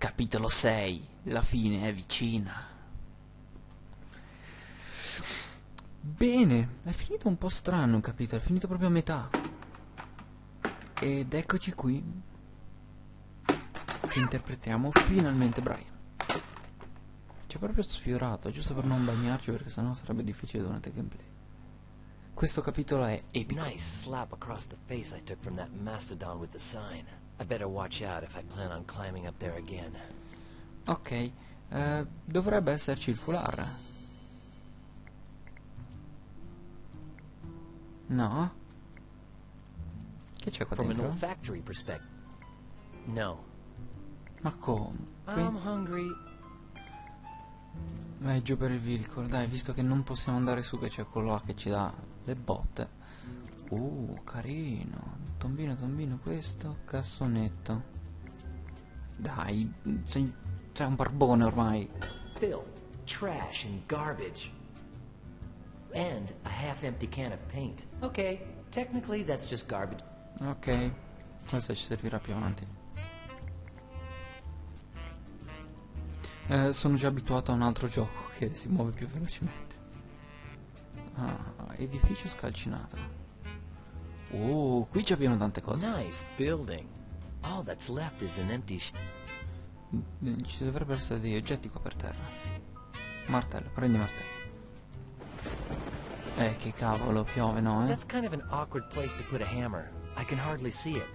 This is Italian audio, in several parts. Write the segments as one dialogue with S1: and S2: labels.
S1: Capitolo 6. La fine è vicina. Bene, è finito un po' strano il capitolo, è finito proprio a metà. Ed eccoci qui che interpretiamo finalmente Brian. Ci ha proprio sfiorato, giusto per non bagnarci, perché sennò sarebbe difficile durante il gameplay. Questo capitolo è epico.
S2: Nice slap across the face I took from that mastodon with the sign. I better watch out if I plan on climbing up there again.
S1: Ok, dovrebbe esserci il foulard. No? Che c'è qua
S2: From an
S1: dentro?
S2: olfactory perspective. No.
S1: Ma come?
S2: I'm hungry.
S1: Vai giù per il veicolo, dai, visto che non possiamo andare su, che c'è quello là che ci dà le botte. Carino. Tombino, tombino, questo, cassonetto. Dai, sei un barbone ormai.
S2: Filth, trash, and garbage. And a half-empty can of paint. Okay, technically that's just garbage.
S1: Ok, questo ci servirà più avanti. Sono già abituato a un altro gioco che si muove più velocemente. Edificio scalcinato. Qui ci abbiamo tante cose.
S2: Nice building. All that's left is an empty
S1: Ci dovrebbero essere degli oggetti qua per terra. Martello, prendi martello. Che cavolo, piove, no,
S2: That's kind of an awkward place to put a hammer. I can hardly see it.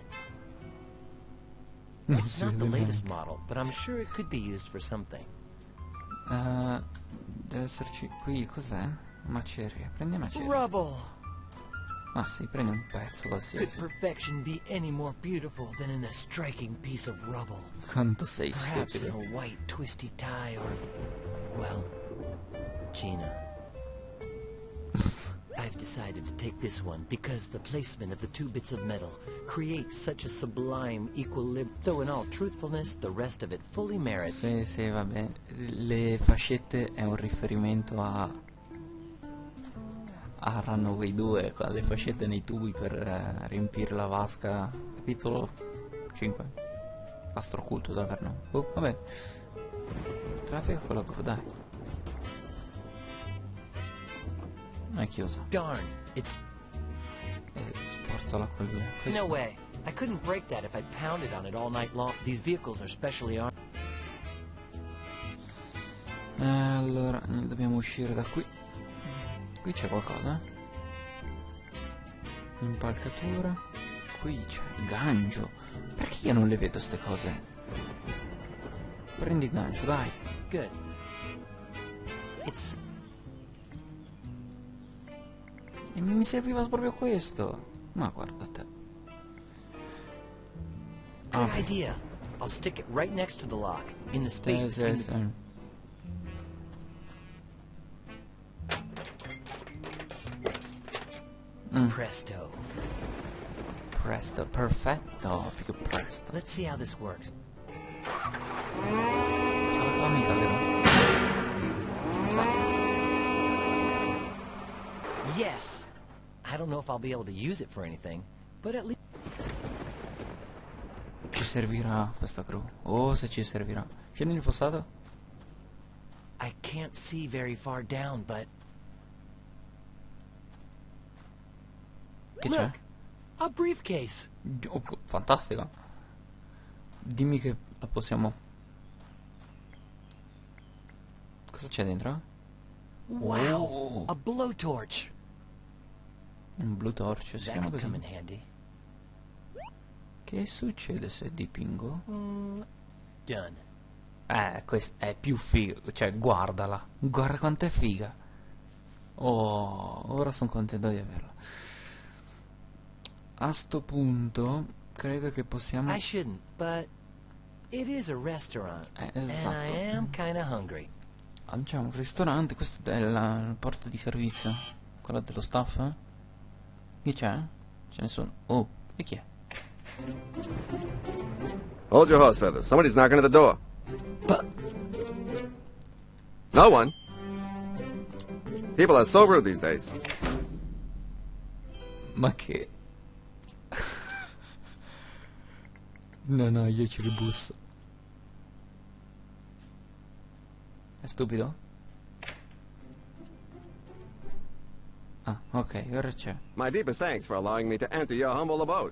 S1: Non
S2: It's
S1: si
S2: not the
S1: vede
S2: latest
S1: neanche.
S2: model, but I'm sure it could be used for something.
S1: Deve esserci qui, cos'è? Macerie, prendi macerie.
S2: Rubble!
S1: Ah sì, prendi un pezzo
S2: Could
S1: qualsiasi.
S2: perfection be any more beautiful than in a striking piece of rubble?
S1: Quanto sei
S2: Perhaps in
S1: stupido.
S2: a white twisty tie or, well, Gina. I've decided to take this one because the placement of the two bits of metal creates such a sublime equilibrium. Though in all truthfulness, the rest of it fully merits.
S1: Sì, vabbè. Le fascette è un riferimento a Runaway 2, con le fascette nei tubi per riempire la vasca. Capitolo 5. Astro occulto d'Averno. Vabbè. Traffico con la gru, dai. È chiusa.
S2: Darn, it's
S1: Sforzala con lui.
S2: no way. I couldn't break that if I pounded on it all night long. These vehicles are specially armed.
S1: Allora, dobbiamo uscire da qui. Qui c'è qualcosa? Impalcatura. Qui c'è il gancio. Perché io non le vedo ste cose? Prendi il gancio, dai.
S2: Good. It's
S1: E mi serviva proprio questo. Ma guarda te.
S2: good idea. I'll stick it right next to the lock, in the space
S1: Sì,
S2: between
S1: sì,
S2: the...
S1: sì.
S2: Presto.
S1: Presto, perfetto. Più che presto.
S2: Let's see how this works.
S1: C'è la calamita, vero? Sì.
S2: Yes. I don't know if I'll be able to use it for anything, but at least...
S1: Ci servirà questa gru. Se ci servirà. Scendi nel fossato?
S2: I can't see very far down, but...
S1: Che c'è?
S2: Look! A briefcase!
S1: Fantastica. Dimmi che la possiamo... Cosa c'è dentro?
S2: Wow! A blowtorch!
S1: Un blue torch, si
S2: That
S1: chiama
S2: could come in
S1: così.
S2: handy.
S1: Che succede se dipingo?
S2: Done.
S1: Questa è più figa. Cioè, guardala. Guarda quanto è figa. Ora sono contento di averla. A sto punto, credo che possiamo...
S2: I shouldn't, but it is a restaurant, and
S1: esatto.
S2: I am kinda hungry.
S1: C'è un ristorante, questa è la porta di servizio. Quella dello staff, eh? Chi c'è? Ce ne sono. E chi è?
S3: Hold your horse feathers. Somebody's knocking at the door.
S2: But
S3: No one. People are so rude these days.
S1: Ma che... No, io ci ribusso. È stupido? Ah, ok, ora c'è.
S3: My deepest thanks for allowing me to enter your humble abode.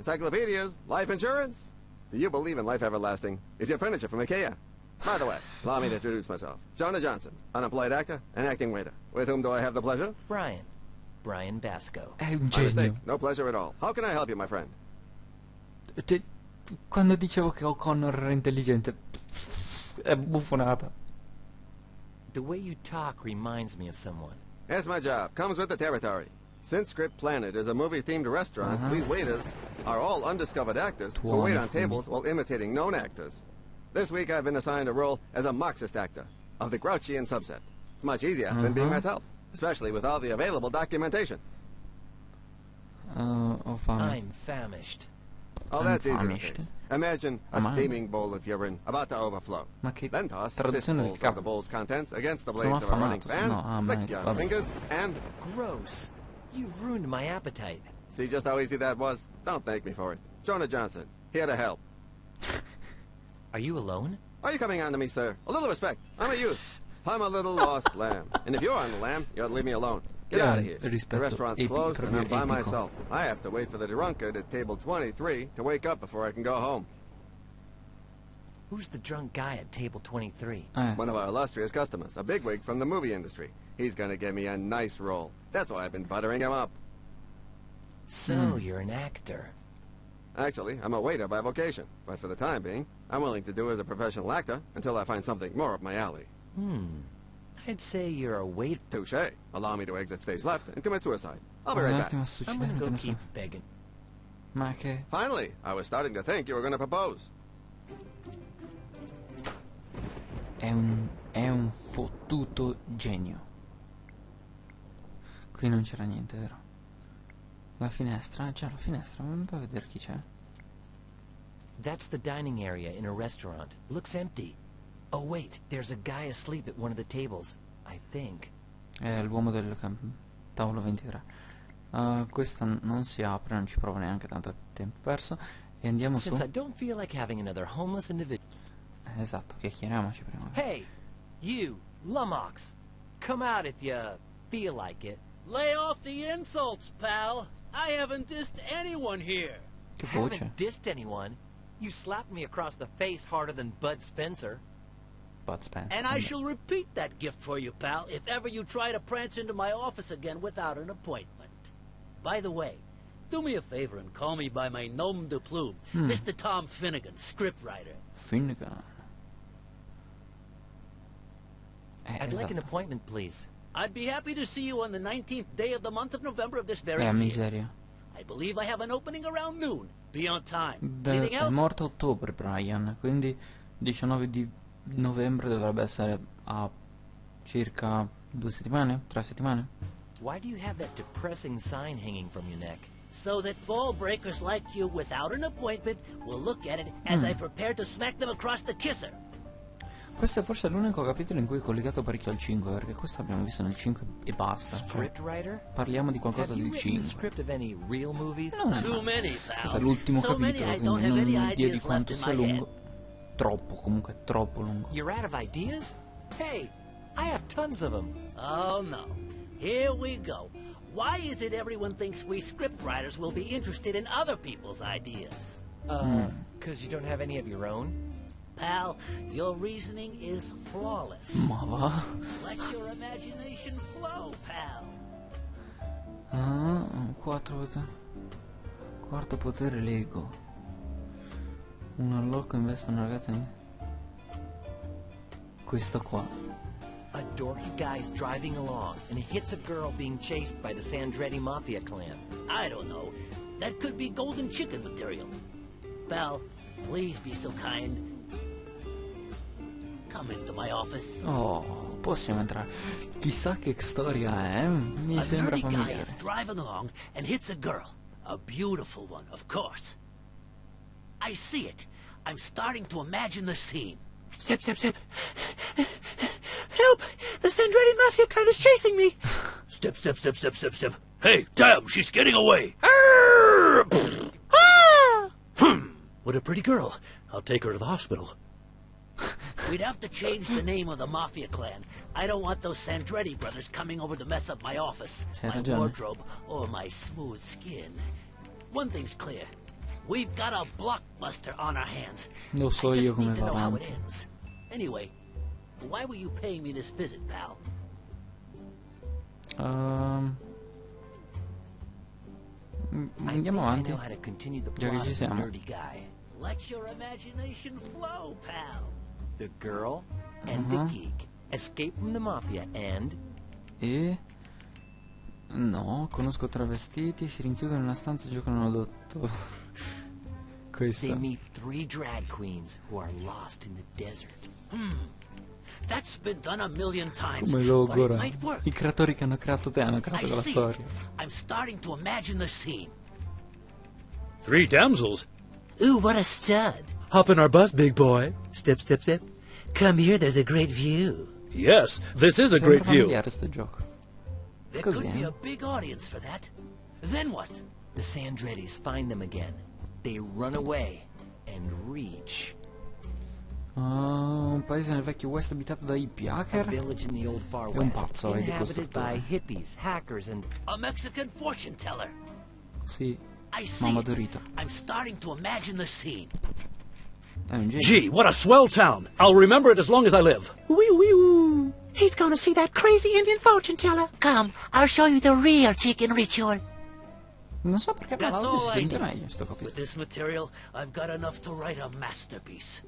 S3: Encyclopedias, life insurance. Do you believe in life everlasting? Is your furniture from IKEA? By the way, allow me to introduce myself. Jonah Johnson, unemployed actor and acting waiter. With whom do I have the pleasure?
S2: Brian Basco.
S1: È un
S3: My mistake.
S1: genio.
S3: No pleasure at all. How can I help you, my friend?
S1: Quando dicevo che O'Connor era intelligente, è buffonata.
S2: The way you talk reminds me of someone.
S3: That's my job. Comes with the territory. Since Script Planet is a movie-themed restaurant, we waiters are all undiscovered actors who wait on tables while imitating known actors. This week I've been assigned a role as a Marxist actor of the Grouchian subset. It's much easier than being myself, especially with all the available documentation.
S1: Ho fame.
S2: I'm famished.
S3: Oh, that's easy to
S1: famished.
S3: fix. Imagine a steaming bowl of urine about to overflow.
S1: Ma che
S3: Then toss
S1: traduzione del
S3: fistfuls of
S1: capo.
S3: the bowl's contents against the
S1: Sono
S3: blades of a running
S1: affamato,
S3: fan.
S1: no,
S3: Lick your
S1: vabbè.
S3: fingers and
S2: Gross. You've ruined my appetite.
S3: see just how easy that was? Don't thank me for it. Jonah Johnson, here to help.
S2: Are you alone?
S3: Are you coming on to me, sir? A little respect. I'm a youth. I'm a little lost lamb. And if you're on the lamb, you ought to leave me alone. Get out of here. The
S1: rispetto
S3: restaurant's closed and I'm
S1: proprio
S3: by
S1: epico.
S3: myself. I have to wait for the drunkard at table 23 to wake up before I can go home.
S2: Who's the drunk guy at table 23?
S3: One of our illustrious customers, a bigwig from the movie industry. He's gonna give me a nice role. That's why I've been buttering him up.
S2: So, you're an actor.
S3: Actually, I'm a waiter by vocation, but for the time being, I'm willing to do as a professional actor until I find something more up my alley.
S2: I'd say you're a waiter.
S3: Touché. Allow me to exit stage left and commit suicide. I'll be
S1: Un
S3: right back.
S1: attimo a
S2: I'm gonna go
S1: suicidare,
S2: keep begging.
S1: ma che...
S3: Finally, I was starting to think you were gonna propose.
S1: È un fottuto genio. Qui non c'era niente, vero? La finestra? Già, la finestra, non puoi vedere chi c'è.
S2: That's the dining area in a restaurant. Looks empty. Oh wait, there's a guy asleep at one of the tables. I think.
S1: È l'uomo del tavolo 23. Questa non si apre, non ci provo neanche, tanto tempo perso. E andiamo su.
S2: Since I don't feel like having another homeless individual.
S1: Esatto, chiacchieriamoci prima.
S2: Hey, you, Lumox. Come out if you feel like it.
S4: Lay off the insults, pal. I haven't dissed anyone here.
S1: Che voce.
S2: Haven't dissed anyone. You slapped me across the face harder than Bud Spencer.
S1: Bud Spencer.
S4: And I shall repeat that gift for you, pal, if ever you try to prance into my office again without an appointment. By the way, do me a favor and call me by my nom de plume, Mr. Tom Finnegan, scriptwriter.
S1: Finnegan.
S2: I'd like an
S1: Esatto.
S2: appointment, please.
S4: I'd be happy to see you on the 19th day of the month of November of this very year.
S1: Miseria.
S4: I believe I have an opening around noon. Be on time.
S1: È
S4: Anything else?
S1: morto a ottobre Brian, quindi 19 di novembre dovrebbe essere a circa 2 settimane? 3 settimane?
S2: Why do you have that depressing sign hanging from your neck?
S4: So that ball breakers like you without an appointment will look at it as I prepare to smack them across the kisser.
S1: Questo è forse l'unico capitolo in cui è collegato parecchio al 5, perché questo abbiamo visto nel 5 e basta. Cioè,
S2: Scriptwriter?
S1: parliamo di qualcosa
S2: Have you
S1: del
S2: written the
S1: 5.
S2: script of any real movies?
S1: Non è
S4: Too
S1: male.
S4: many, pal.
S1: Questo è l'ultimo
S4: So many
S1: capitolo,
S4: I don't
S1: quindi
S4: have
S1: non
S4: any
S1: ho idea di
S4: ideas
S1: quanto
S4: left
S1: sia
S4: in my
S1: lungo. Troppo, comunque troppo lungo.
S2: You're out of ideas? Hey, I have tons of them.
S4: Oh, no. Here we go. Why is it everyone thinks we scriptwriters will be interested in other people's ideas?
S2: 'Cause you don't have any of your own?
S4: Pal, your reasoning is flawless.
S1: Ma va?
S4: Let your imagination flow, pal.
S1: Quarto potere Lego. Un allocco investe una ragazza in... Questo qua.
S2: A dorky guy's driving along and hits a girl being chased by the Sandretti Mafia clan.
S4: I don't know. That could be golden chicken material. Pal, please be so kind. Come into my office.
S1: Oh, possiamo entrare. Chissà che storia è, mi
S4: A
S1: sembra
S4: nerdy guy is
S1: familiare.
S4: driving along and hits a girl. A beautiful one, of course. I see it. I'm starting to imagine the scene.
S5: Step, step, step. Help! The Sandretti Mafia clan is chasing me.
S4: Step, step, step, step, step, step. Hey, damn, she's getting away.
S5: Ah!
S4: What a pretty girl. I'll take her to the hospital. We'd have to change the name of the Mafia clan. I don't want those Sandretti brothers coming over to mess up my office,
S1: Hai
S4: my
S1: ragione.
S4: wardrobe, or my smooth skin. One thing's clear. We've got a blockbuster on our hands.
S1: Lo so
S4: I
S1: io
S4: just
S1: come
S4: need to
S1: va
S4: know how it
S1: avanti.
S4: ends. Anyway, why were you paying me this visit, pal?
S1: Andiamo
S2: I
S1: avanti.
S2: know how to continue the
S1: Già che
S2: plot
S1: ci
S2: of the
S1: siamo.
S2: nerdy guy.
S4: Let your imagination flow, pal.
S2: The girl and the geek escape from the mafia and...
S1: E... No, conosco travestiti, si rinchiudono in una stanza e giocano al lotto.
S2: They
S1: Questo.
S2: meet 3 drag queens who are lost in the desert.
S4: That's been done a million times,
S1: Come
S4: but it
S1: logora.
S4: might work.
S1: I creatori che hanno creato te hanno
S4: I
S1: creato quella
S4: see it.
S1: storia.
S4: I'm starting to imagine the scene.
S6: 3 damsels?
S4: Ooh, what a stud.
S6: Hop in our bus, big boy.
S5: Step, step, step. Come here, there's a great view.
S6: Yes, this is a
S1: Sembra
S6: great view.
S1: familiare sto gioco.
S4: There
S1: Così,
S4: could be
S1: eh?
S4: a big audience for that. Then what?
S2: The Sandrettis find them again. They run away and reach
S1: Un paese nel vecchio West abitato da hippie
S2: a
S1: hacker.
S2: village in the old Far
S1: È un
S2: West,
S1: pazzo, vedi,
S2: inhabited by
S1: costruttore.
S2: hippies, hackers, and
S4: A Mexican fortune teller.
S1: Sì,
S4: I see
S1: Mamma
S4: it.
S1: Dorito.
S4: I'm starting to imagine the scene.
S1: È un genio.
S6: Gee, what a swell town. I'll remember it as long as I live.
S5: Wee wee woo. He's gonna see that crazy Indian fortune teller. Come, I'll show you the real chicken ritual.
S1: Non so perché ma
S4: That's
S1: l'audio
S4: all
S1: si
S4: I
S1: sente
S4: need.
S1: meglio sto
S4: With
S1: capito.
S4: this material, I've got enough to write a masterpiece.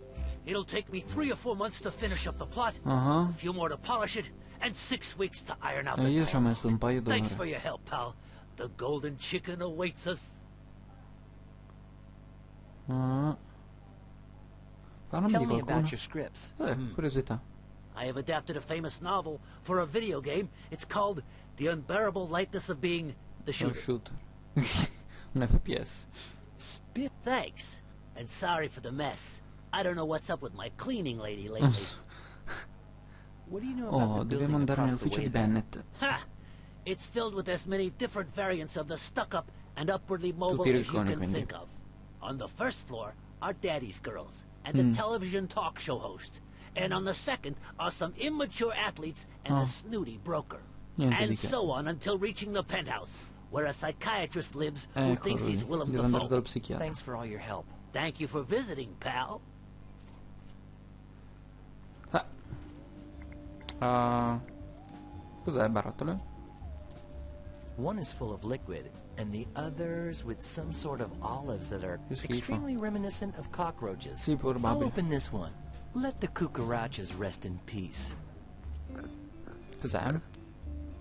S4: It'll take me 3 or 4 months to finish up the plot,
S1: Ah,
S4: a few more to polish it, and 6 weeks to iron out
S1: E
S4: the
S1: io ci ho
S4: dialogue.
S1: messo un paio d'ore.
S4: Thanks for your help, pal. The golden chicken awaits us.
S1: Ah. Parlami
S2: tell
S1: di
S2: me
S1: qualcuno.
S2: about your scripts.
S1: Curiosità.
S4: I have adapted a famous novel for a video game. It's called The Unbearable Lightness of Being the
S1: Lo
S4: Shooter.
S1: shooter. Un FPS.
S2: Spit.
S4: Thanks. And sorry for the mess. I don't know what's up with my cleaning lady lately.
S2: What do you know about
S1: Oh,
S2: the
S1: dobbiamo
S2: building
S1: andare
S2: across the
S1: nell'ufficio
S2: way
S1: di
S2: there?
S1: Bennett.
S4: Ha! It's filled with as many different variants of the stuck-up and upwardly mobile
S1: Tutti
S4: as you
S1: ricconi,
S4: can
S1: quindi.
S4: think of. On the first floor are Daddy's girls and the television talk show host. And on the second are some immature athletes and a snooty broker.
S1: Niente
S4: And
S1: di che.
S4: so on until reaching the penthouse, where a psychiatrist lives who
S1: Eccolo
S4: thinks he's
S1: lì.
S4: Willem
S1: Devo andare
S4: Dafoe.
S1: dal psichiatra.
S2: Thanks for all your help.
S4: Thank you for visiting, pal.
S1: Cos'è, barattole?
S2: One is full of liquid, and the other's with some sort of olives that are
S1: Che schifo.
S2: extremely reminiscent of cockroaches.
S1: Sì,
S2: I'll
S1: probabile.
S2: open this one. Let the cucarachas rest in peace.
S1: Cos'è?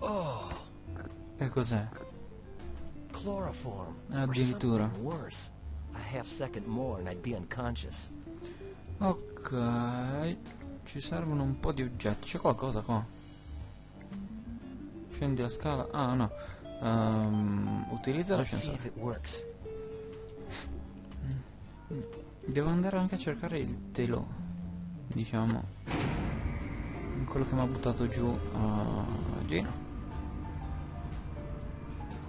S2: Oh,
S1: Che cos'è?
S2: chloroform. Or
S1: Addirittura.
S2: something worse. A half second more and I'd be unconscious.
S1: Ok. Ci servono un po' di oggetti. C'è qualcosa qua? Scendi la scala. Ah, no. Utilizza
S2: Let's see if
S1: l'ascensore.
S2: it works.
S1: Devo andare anche a cercare il telo. Diciamo. Quello che mi ha buttato giù Gino.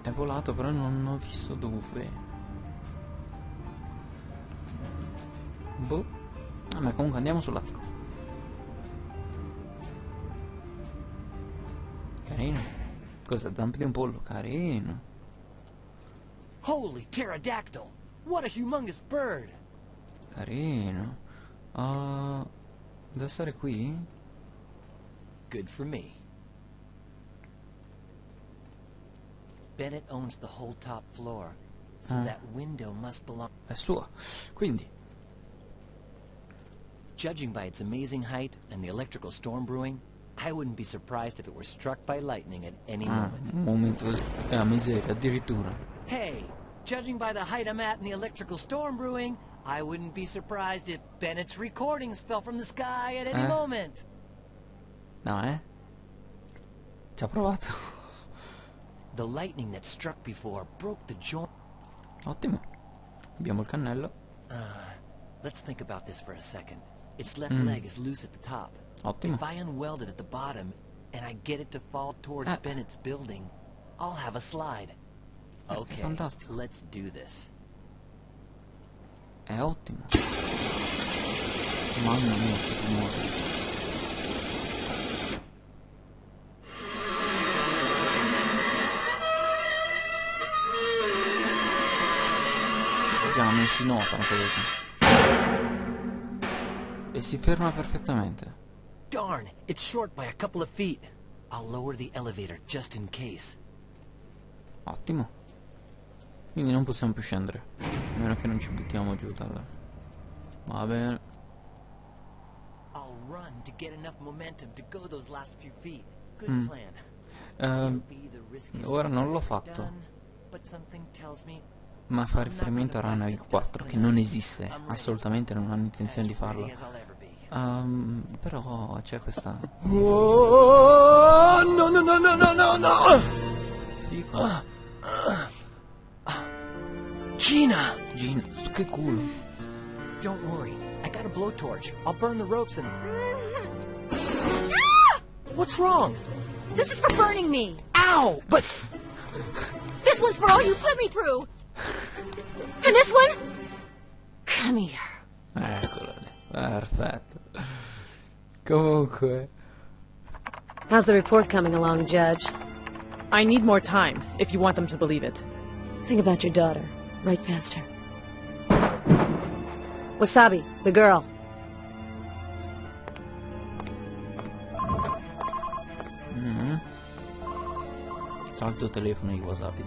S1: È volato, però non ho visto dove. Boh. Vabbè, comunque andiamo sull'attico. Carino. Cos'è? Zampe di un pollo? Carino.
S2: Holy pterodactyl! What a humongous bird!
S1: Carino. Deve stare qui?
S2: Good for me. Bennett owns the whole top floor, so that window must belong.
S1: È sua. Quindi.
S2: Judging by its amazing height and the electrical storm brewing, I wouldn't be surprised if it were struck by lightning at any moment.
S1: Un momento di miseria, addirittura.
S2: Hey, judging by the height I'm at and the electrical storm brewing, I wouldn't be surprised if Bennett's recordings fell from the sky at any moment.
S1: No, ci ha provato.
S2: The lightning that struck before broke the joint.
S1: Ottimo. Abbiamo il cannello.
S2: Let's think about this for a second. Its left leg is loose at the top.
S1: Ottimo.
S2: If I unweld it at the bottom and I get it to fall towards Bennett's building, I'll have a slide. Okay,
S1: fantastico.
S2: let's do this.
S1: È ottimo. Mamma mia, che rumore. non si notano così. E si ferma perfettamente.
S2: Darn, it's short by a couple of feet. I'll lower the elevator just in case.
S1: Ottimo. Quindi non possiamo più scendere. A meno che non ci buttiamo giù dalla... Va bene.
S2: I'll run to get enough momentum to go those last few feet. Good plan.
S1: Ora non l'ho fatto.
S2: Done, but something tells me
S1: Ma fa riferimento a Runaway 4, che non esiste. Assolutamente non hanno intenzione di farlo. Però c'è questa...
S6: Oh, no, no, no, no, no, no, no!
S1: Fico.
S2: Gina!
S1: Gina, che culo.
S2: Don't worry, I got a blowtorch. I'll burn the ropes and... What's wrong?
S7: This is for burning me.
S2: Ow! But...
S7: This one's for all you put me through. And this one? Come here.
S1: Eccolo lì. Perfetto. Comunque...
S8: How's the report coming along, Judge?
S9: I need more time, if you want them to believe it.
S8: Think about your daughter. Write faster. Wasabi, the girl.
S1: Salto telefono di Wasabi.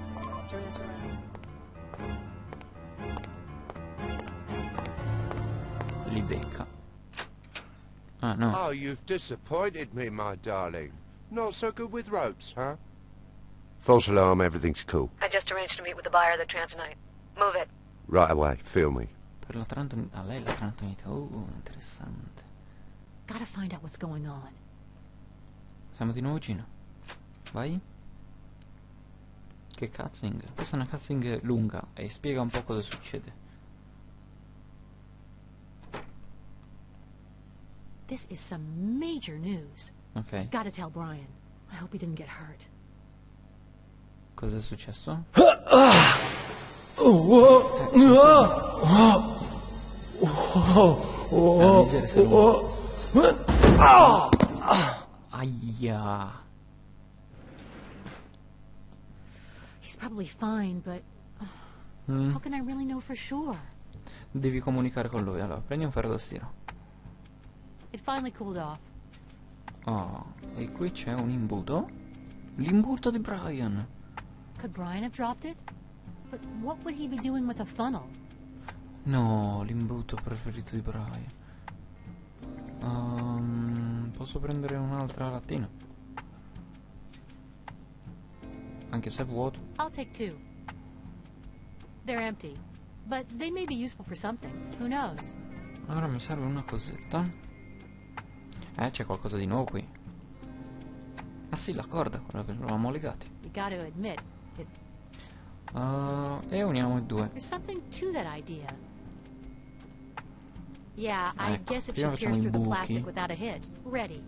S1: Li becca. Ah, no.
S10: Oh, you've disappointed me, my darling. Not so good with ropes, huh? False alarm, everything's cool.
S8: I just arranged to meet with the buyer of the Transonite. Move it.
S10: Right away, feel me.
S1: Per la Trantonite... Ah, lei la Trantonite. Oh, interessante.
S7: Gotta find out what's going on.
S1: Siamo di nuovo Gina. Vai. Che cutscene? Questa è una cutscene lunga e spiega un po' cosa succede.
S7: This is some major news.
S1: Ok.
S7: Gotta tell Brian. I hope he didn't get hurt.
S1: Cosa è successo? Miseria, sei Aia.
S7: He's probably fine, but how can I really know for sure?
S1: Devi comunicare con lui. Allora, prendi un ferro da stiro.
S7: It finally cooled off.
S1: Oh, e qui c'è un imbuto. L'imbuto di Brian.
S7: Could Brian have dropped it? But what would he be doing with a funnel?
S1: No, l'imbuto preferito di Brian. Posso prendere un'altra lattina? Anche se è vuoto.
S7: I'll take 2. They're empty, but they may be useful for something. Who knows?
S1: Ora mi serve una cosetta. C'è qualcosa di nuovo qui. Ah sì, la corda, quella che eravamo legati.
S7: You got to admit,
S1: E uniamo i due.
S7: there's something to that idea. Yeah, I
S1: Ecco,
S7: guess it
S1: prima
S7: should
S1: facciamo
S7: pierce
S1: i
S7: through the
S1: buchi.
S7: plastic without a hit. Ready.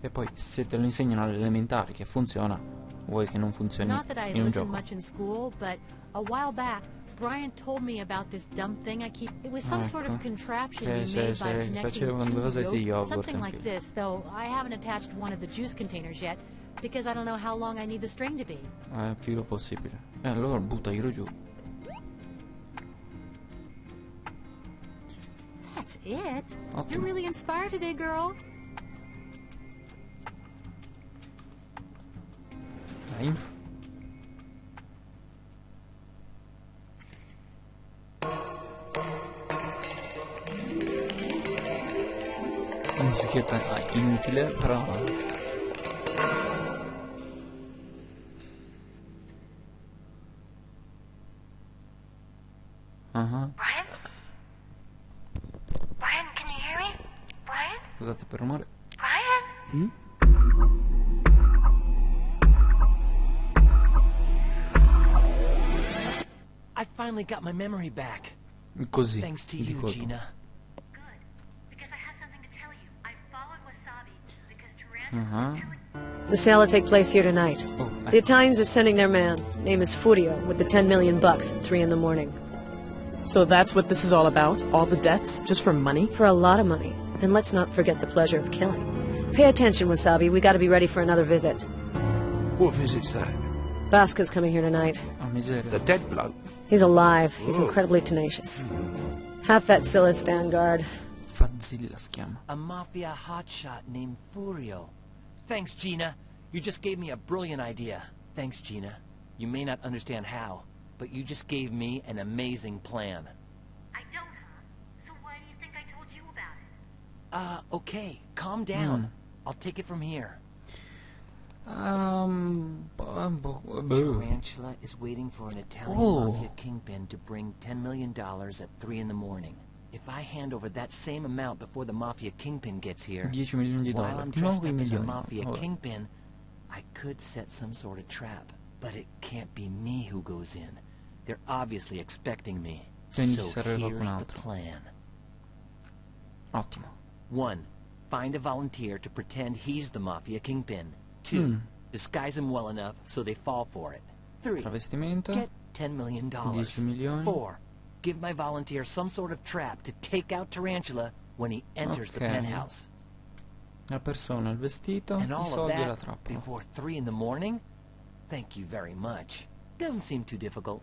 S1: E poi se te lo insegnano alle elementari che funziona, vuoi che non funzioni
S7: Not that I
S1: in un
S7: listen
S1: gioco.
S7: much in school, but a while back, Brian told me about this dumb thing I keep. It was some sort of
S1: Ecco.
S7: contraption
S1: Sì,
S7: you
S1: sì,
S7: made
S1: sì,
S7: by connecting
S1: facevano due
S7: two
S1: vasetti di
S7: yolks,
S1: yogurt
S7: something like
S1: anche.
S7: this. Though I haven't attached one of the juice containers yet because I don't know how long I need the string to be.
S1: Più possibile. E allora butta io giù.
S7: That's it.
S1: Ottimo.
S7: You're really inspired today, girl.
S1: Dai. Musichetta inutile, però...
S5: Brian? Brian, can you hear me? Brian?
S1: Scusate per rumore.
S5: Brian?
S2: I finally got my memory back.
S1: Così.
S2: Thanks to
S1: di
S2: you,
S1: colpo.
S2: Gina.
S5: Good. Because I have something to tell you. I followed Wasabi because Tarantula was telling...
S8: The sale will take place here tonight.
S1: Oh,
S8: The Italians are sending their man. Name is Furio, with the 10 million bucks at 3 in the morning.
S9: So that's what this is all about? All the deaths? Just for money?
S8: For a lot of money. And let's not forget the pleasure of killing. Pay attention, Wasabi. We gotta be ready for another visit.
S10: What visit's that?
S8: Bosco's coming here tonight.
S1: Ah, miseria.
S10: The dead bloke?
S8: He's alive. He's incredibly tenacious. Have Fatzilla stand guard.
S1: Fazzilla si chiama.
S2: A mafia hotshot named Furio. Thanks, Gina. You just gave me a brilliant idea. Thanks, Gina. You may not understand how, but you just gave me an amazing plan.
S7: I don't, huh? So why do you think I told you about it?
S2: Okay. Calm down. I'll take it from here. Tarantula is waiting for an Italian mafia kingpin to bring $10 million at 3 in the morning. If I hand over that same amount before the mafia kingpin gets here,
S1: 10 milioni di
S2: while
S1: dollari.
S2: I'm dressed
S1: 9
S2: up as a
S1: milioni.
S2: mafia
S1: Vabbè.
S2: kingpin, I could set some sort of trap. But it can't be me who goes in. They're obviously expecting me.
S1: Quindi
S2: So
S1: ci serve qualcun
S2: here's the
S1: altro.
S2: plan.
S1: Ottimo.
S2: 1. Find a volunteer to pretend he's the mafia kingpin. 2. Disguise him well enough so they fall for it. 3.
S1: Travestimento.
S2: Get $10 million.
S1: 10 milioni.
S2: 4. Give my volunteer some sort of trap to take out Tarantula when he enters the
S1: Ok.
S2: penthouse.
S1: La persona, il vestito,
S2: And
S1: i
S2: all of
S1: soldi e la
S2: that
S1: trappola.
S2: before 3 in the morning? Thank you very much. Doesn't seem too difficult.